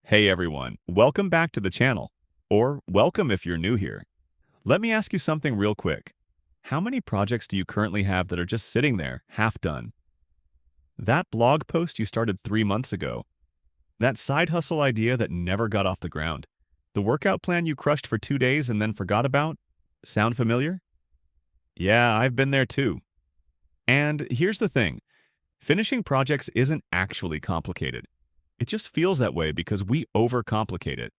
Hey everyone, welcome back to the channel. Or welcome if you're new here. Let me ask you something real quick. How many projects do you currently have that are just sitting there, half done? That blog post you started 3 months ago? That side hustle idea that never got off the ground? The workout plan you crushed for 2 days and then forgot about? Sound familiar? Yeah, I've been there too. And here's the thing. Finishing projects isn't actually complicated. It just feels that way because we overcomplicate it.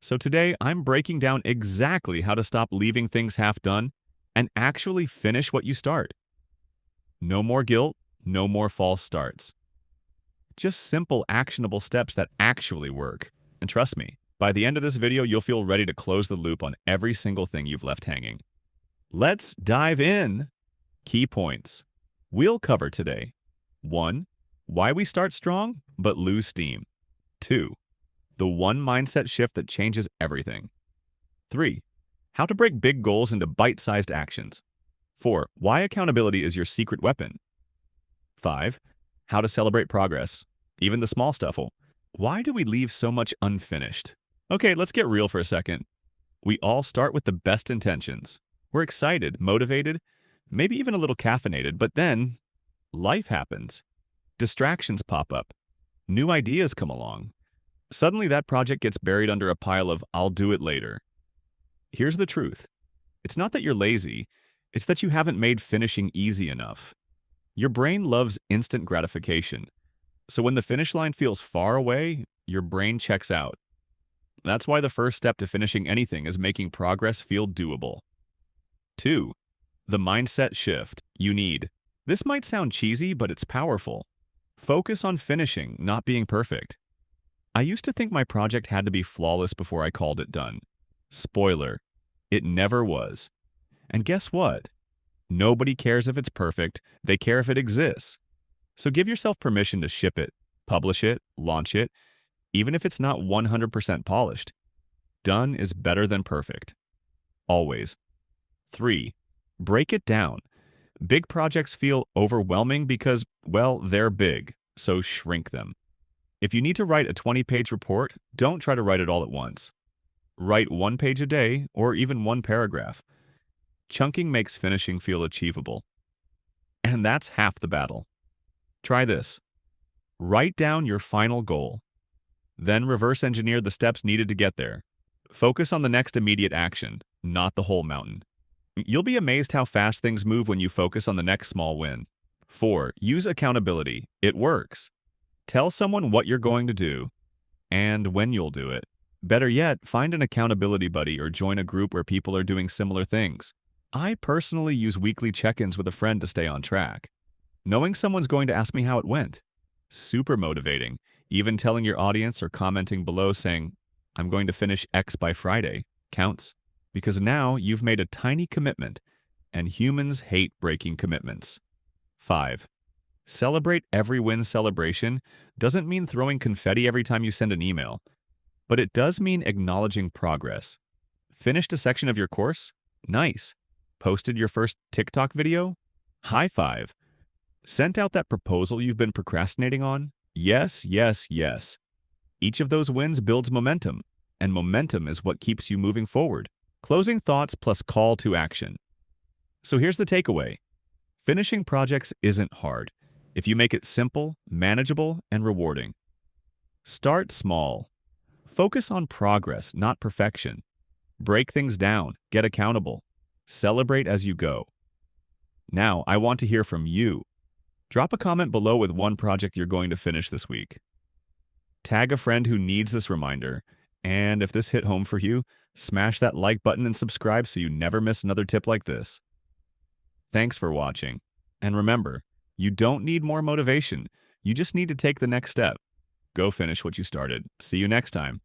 So today, I'm breaking down exactly how to stop leaving things half done and actually finish what you start. No more guilt, no more false starts. Just simple, actionable steps that actually work. And trust me, by the end of this video, you'll feel ready to close the loop on every single thing you've left hanging. Let's dive in. Key points we'll cover today. 1. Why we start strong but lose steam. 2. The one mindset shift that changes everything. 3. How to break big goals into bite-sized actions. 4. Why accountability is your secret weapon. 5. How to celebrate progress, even the small stuff. Why do we leave so much unfinished? Okay, let's get real for a second. We all start with the best intentions. We're excited, motivated, maybe even a little caffeinated, but then life happens. Distractions pop up. New ideas come along. Suddenly that project gets buried under a pile of "I'll do it later." Here's the truth. It's not that you're lazy, it's that you haven't made finishing easy enough. Your brain loves instant gratification. So when the finish line feels far away, your brain checks out. That's why the first step to finishing anything is making progress feel doable. 2. The mindset shift you need. This might sound cheesy, but it's powerful. Focus on finishing, not being perfect. I used to think my project had to be flawless before I called it done. Spoiler, it never was. And guess what? Nobody cares if it's perfect, they care if it exists. So give yourself permission to ship it, publish it, launch it, even if it's not 100% polished. Done is better than perfect. Always. 3. Break it down. Big projects feel overwhelming because, well, they're big, so shrink them. If you need to write a 20-page report, don't try to write it all at once. Write 1 page a day or even 1 paragraph. Chunking makes finishing feel achievable. And that's half the battle. Try this. Write down your final goal. Then reverse engineer the steps needed to get there. Focus on the next immediate action, not the whole mountain. You'll be amazed how fast things move when you focus on the next small win. 4. Use accountability. It works. Tell someone what you're going to do and when you'll do it. Better yet, find an accountability buddy or join a group where people are doing similar things. I personally use weekly check-ins with a friend to stay on track. Knowing someone's going to ask me how it went. Super motivating. Even telling your audience or commenting below saying, "I'm going to finish X by Friday," counts. Because now you've made a tiny commitment, and humans hate breaking commitments. 5. Celebrate every win. Celebration doesn't mean throwing confetti every time you send an email, but it does mean acknowledging progress. Finished a section of your course? Nice. Posted your first TikTok video? High five. Sent out that proposal you've been procrastinating on? Yes, yes, yes. Each of those wins builds momentum, and momentum is what keeps you moving forward. Closing thoughts plus call to action. So here's the takeaway. Finishing projects isn't hard if you make it simple, manageable, and rewarding. Start small. Focus on progress, not perfection. Break things down, get accountable. Celebrate as you go. Now, I want to hear from you. Drop a comment below with 1 project you're going to finish this week. Tag a friend who needs this reminder. And if this hit home for you, smash that like button and subscribe so you never miss another tip like this. Thanks for watching. And remember, you don't need more motivation. You just need to take the next step. Go finish what you started. See you next time.